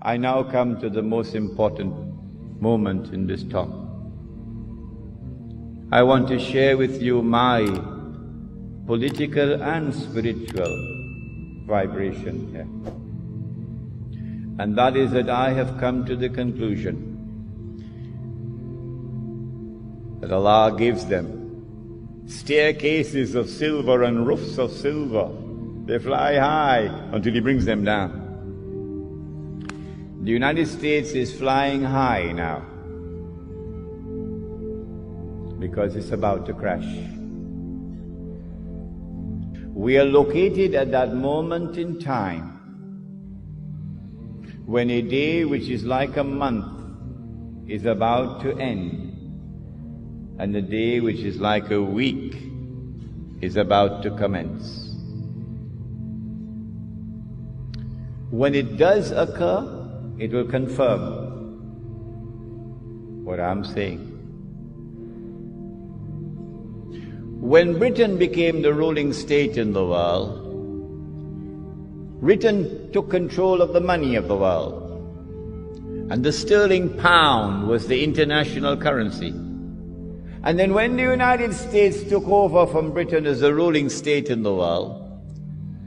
I now come to the most important moment in this talk. I want to share with you my political and spiritual vibration here. And that is that I have come to the conclusion that Allah gives them staircases of silver and roofs of silver. They fly high until He brings them down. The United States is flying high now because it's about to crash. We are located at that moment in time when a day which is like a month is about to end, and a day which is like a week is about to commence. When it does occur, it will confirm what I'm saying. When Britain became the ruling state in the world, Britain took control of the money of the world, and the sterling pound was the international currency. And then when the United States took over from Britain as the ruling state in the world,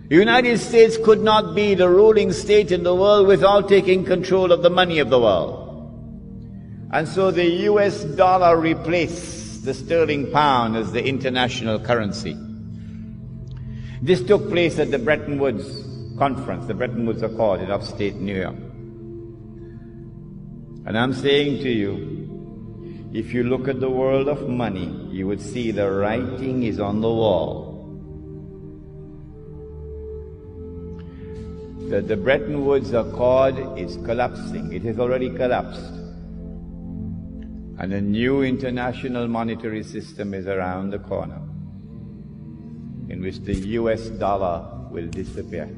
the United States could not be the ruling state in the world without taking control of the money of the world. And so the US dollar replaced the sterling pound as the international currency. This took place at the Bretton Woods Conference, the Bretton Woods Accord in upstate New York. And I'm saying to you, if you look at the world of money, you would see the writing is on the wall. That the Bretton Woods Accord is collapsing. It has already collapsed. And a new international monetary system is around the corner, in which the US dollar will disappear.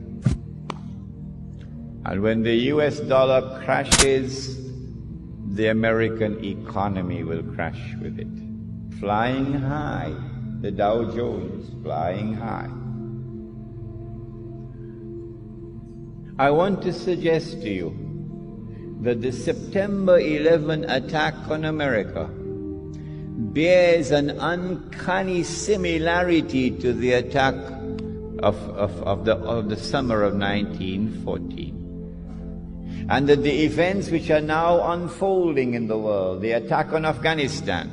And when the US dollar crashes, the American economy will crash with it. Flying high, the Dow Jones flying high. I want to suggest to you that the September 11 attack on America bears an uncanny similarity to the attack of the summer of 1914. And that the events which are now unfolding in the world, the attack on Afghanistan,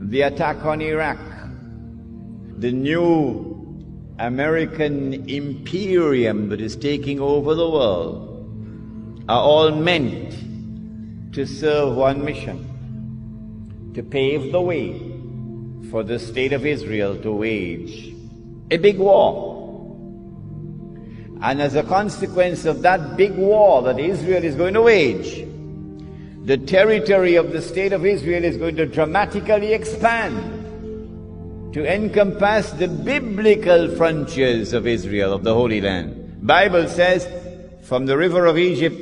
the attack on Iraq, the new American imperium that is taking over the world, are all meant to serve one mission: to pave the way for the state of Israel to wage a big war. And as a consequence of that big war that Israel is going to wage, the territory of the state of Israel is going to dramatically expand to encompass the biblical frontiers of Israel, of the Holy Land. Bible says, from the river of Egypt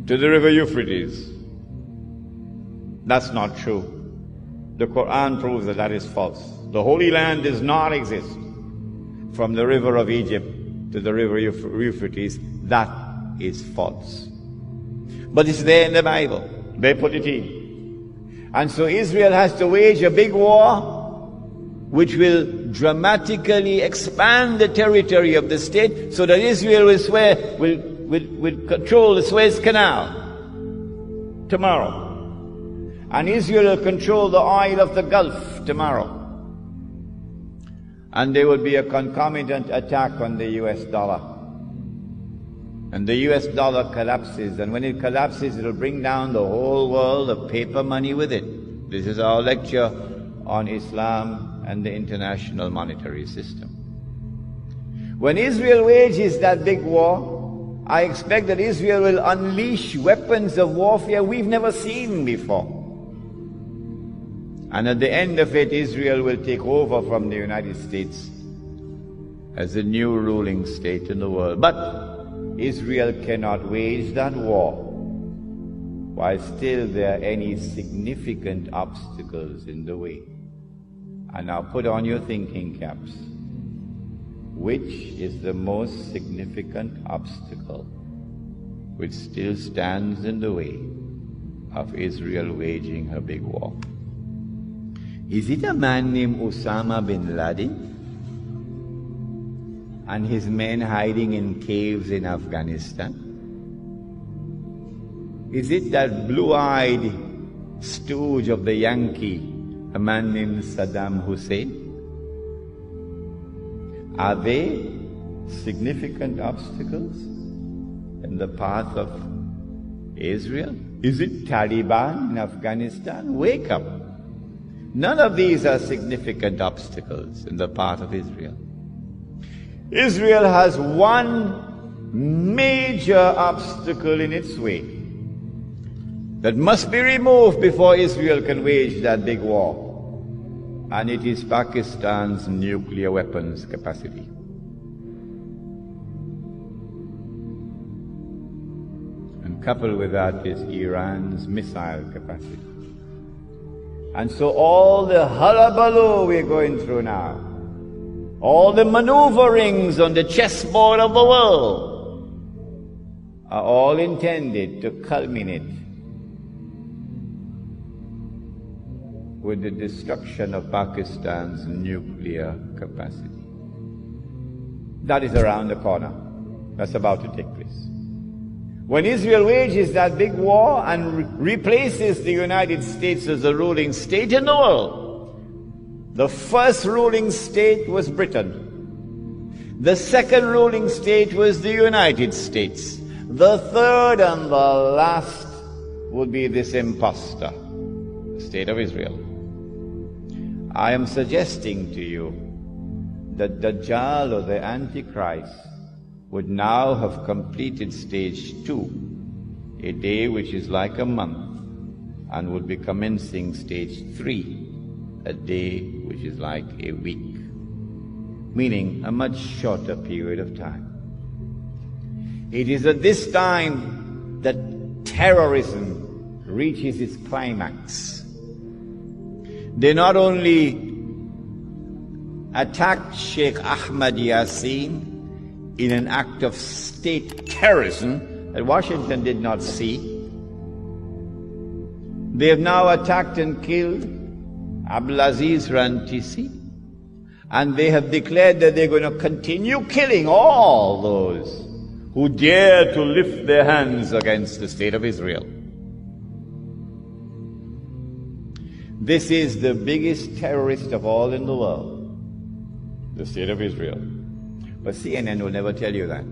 to the river Euphrates. That's not true. The Quran proves that that is false. The Holy Land does not exist. From the river of Egypt to the river Euphrates, that is false. But it's there in the Bible. They put it in. And so Israel has to wage a big war which will dramatically expand the territory of the state so that Israel will control the Suez Canal tomorrow. And Israel will control the oil of the Gulf tomorrow. And there will be a concomitant attack on the US dollar. And the US dollar collapses, and when it collapses, it will bring down the whole world of paper money with it. This is our lecture on Islam and the international monetary system. When Israel wages that big war, I expect that Israel will unleash weapons of warfare we've never seen before. And at the end of it, Israel will take over from the United States as the new ruling state in the world. But Israel cannot wage that war while still there are any significant obstacles in the way. And now put on your thinking caps. which is the most significant obstacle which still stands in the way of Israel waging her big war? Is it a man named Osama bin Laden and his men hiding in caves in Afghanistan? Is it that blue-eyed stooge of the Yankee, a man named Saddam Hussein? Are they significant obstacles in the path of Israel? Is it Taliban in Afghanistan? Wake up. None of these are significant obstacles in the path of Israel. Israel has one major obstacle in its way that must be removed before Israel can wage that big war, and it is Pakistan's nuclear weapons capacity. And coupled with that is Iran's missile capacity. And so all the hullabaloo we're going through now, all the maneuverings on the chessboard of the world, are all intended to culminate with the destruction of Pakistan's nuclear capacity. That is around the corner. That's about to take place. When Israel wages that big war and replaces the United States as the ruling state in the world, the first ruling state was Britain. The second ruling state was the United States. The third and the last would be this imposter, the state of Israel. I am suggesting to you that Dajjal, or the Antichrist, would now have completed stage 2, a day which is like a month, and would be commencing stage 3, a day which is like a week, meaning a much shorter period of time. It is at this time that terrorism reaches its climax. They not only attacked Sheikh Ahmad Yassin in an act of state terrorism that Washington did not see, they have now attacked and killed Abdulaziz Rantisi, and they have declared that they're going to continue killing all those who dare to lift their hands against the state of Israel. This is the biggest terrorist of all in the world, the state of Israel. But CNN will never tell you that.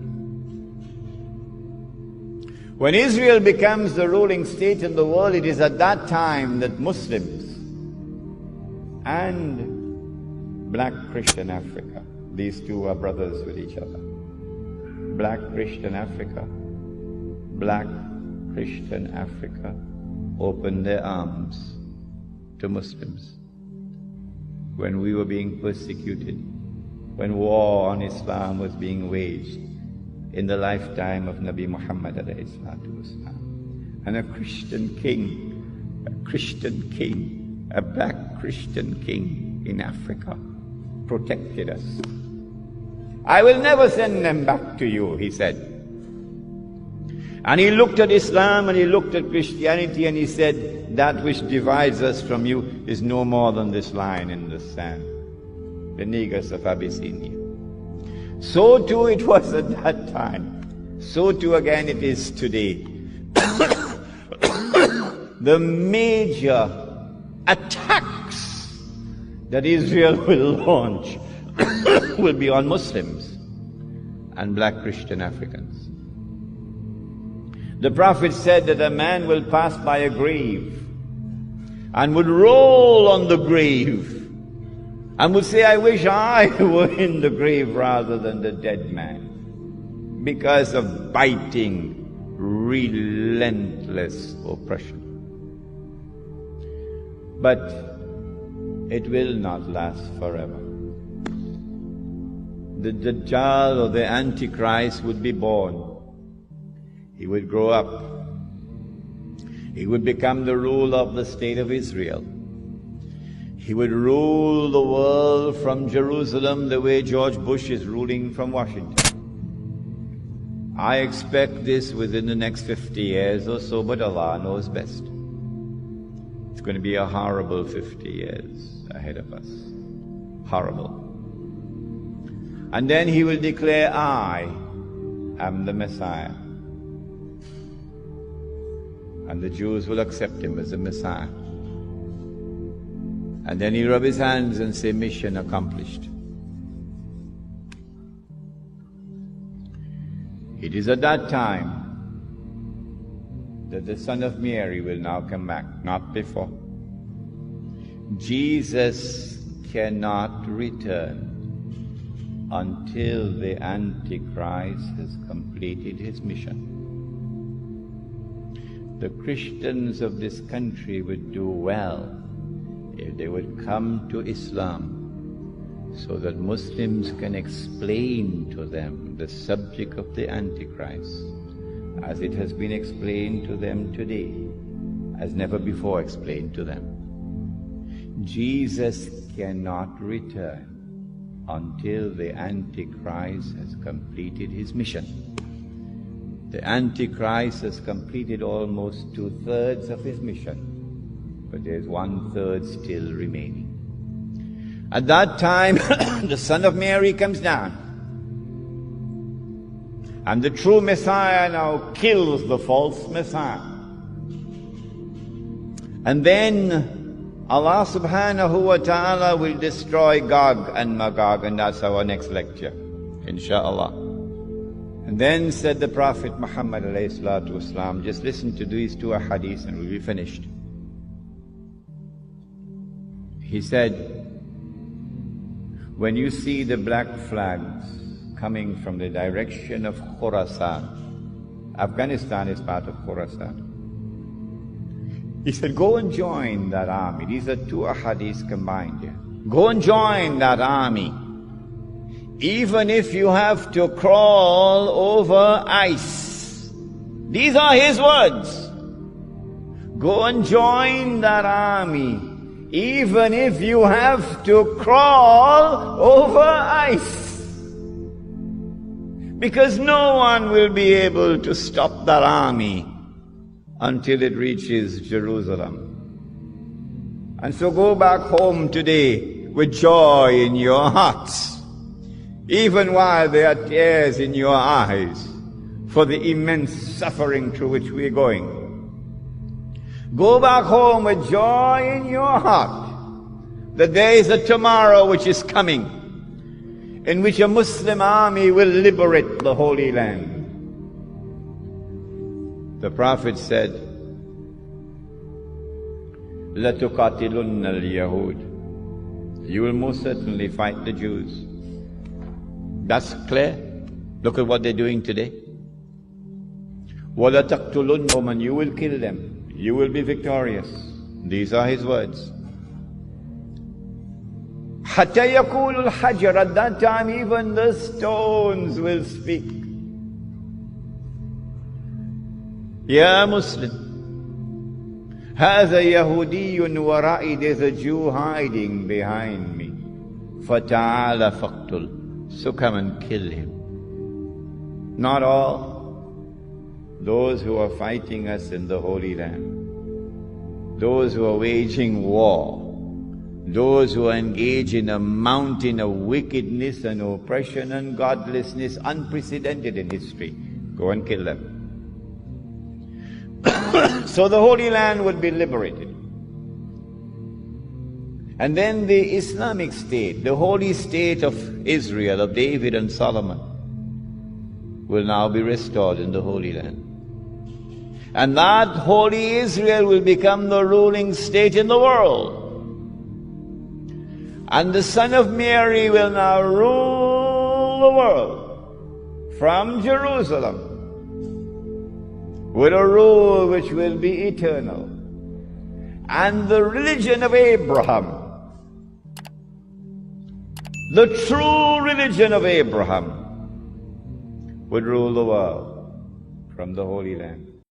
When Israel becomes the ruling state in the world, it is at that time that Muslims and black Christian Africa, these two are brothers with each other. Black Christian Africa, black Christian Africa opened their arms to Muslims when we were being persecuted, when war on Islam was being waged in the lifetime of Nabi Muhammad alayhi salatu wasalam. And a Christian king, a black Christian king in Africa protected us. I will never send them back to you, he said. And he looked at Islam and he looked at Christianity and he said, that which divides us from you is no more than this line in the sand, the Negus of Abyssinia. So too it was at that time. So too again it is today. The major attacks that Israel will launch will be on Muslims and black Christian Africans. The Prophet said that a man will pass by a grave and would roll on the grave and would say, I wish I were in the grave rather than the dead man, because of biting, relentless oppression. But it will not last forever. The Dajjal, or the Antichrist, would be born. He would grow up. He would become the ruler of the state of Israel. He would rule the world from Jerusalem the way George Bush is ruling from Washington. I expect this within the next 50 years or so, but Allah knows best. It's going to be a horrible 50 years ahead of us. Horrible. And then he will declare, I am the Messiah. And the Jews will accept him as the Messiah. And then he'll rub his hands and say, mission accomplished. It is at that time that the Son of Mary will now come back, not before. Jesus cannot return until the Antichrist has completed his mission. The Christians of this country would do well if they would come to Islam so that Muslims can explain to them the subject of the Antichrist as it has been explained to them today, as never before explained to them. Jesus cannot return until the Antichrist has completed his mission. The Antichrist has completed almost 2/3 of his mission, but there's 1/3 still remaining. At that time, the Son of Mary comes down, and the true Messiah now kills the false Messiah. And then Allah subhanahu wa ta'ala will destroy Gog and Magog, and that's our next lecture, inshaAllah. And then said the Prophet Muhammad alayhi salatu wasalam, just listen to these two ahadith and we'll be finished. He said, when you see the black flags coming from the direction of Khurasan, Afghanistan is part of Khurasan. He said, go and join that army. These are two ahadith combined here. Go and join that army, even if you have to crawl over ice. These are his words. Go and join that army, even if you have to crawl over ice. Because no one will be able to stop that army until it reaches Jerusalem. And so go back home today with joy in your hearts, even while there are tears in your eyes for the immense suffering through which we are going. Go back home with joy in your heart that there is a tomorrow which is coming, in which a Muslim army will liberate the Holy Land. The Prophet said, لَتُقَاتِلُنَّ الْيَهُودِ, you will most certainly fight the Jews. That's clear. Look at what they're doing today. وَلَتَقْتُلُنَّهُمْ, you will kill them. You will be victorious. These are his words. حَتَّى يَقُولُ الْحَجَرُ, at that time even the stones will speak. Ya Muslim, هَذَا يَهُودِيٌّ وَرَائِي, there's a Jew hiding behind me. فَتَعَالَ فَقْتُلْ, so come and kill him. Not all. Those who are fighting us in the Holy Land, those who are waging war, those who are engaged in a mountain of wickedness and oppression and godlessness unprecedented in history, go and kill them. So the Holy Land would be liberated. And then the Islamic State, the holy state of Israel, of David and Solomon, will now be restored in the Holy Land. And that holy Israel will become the ruling state in the world. And the Son of Mary will now rule the world from Jerusalem with a rule which will be eternal. And the religion of Abraham, the true religion of Abraham, would rule the world from the Holy Land.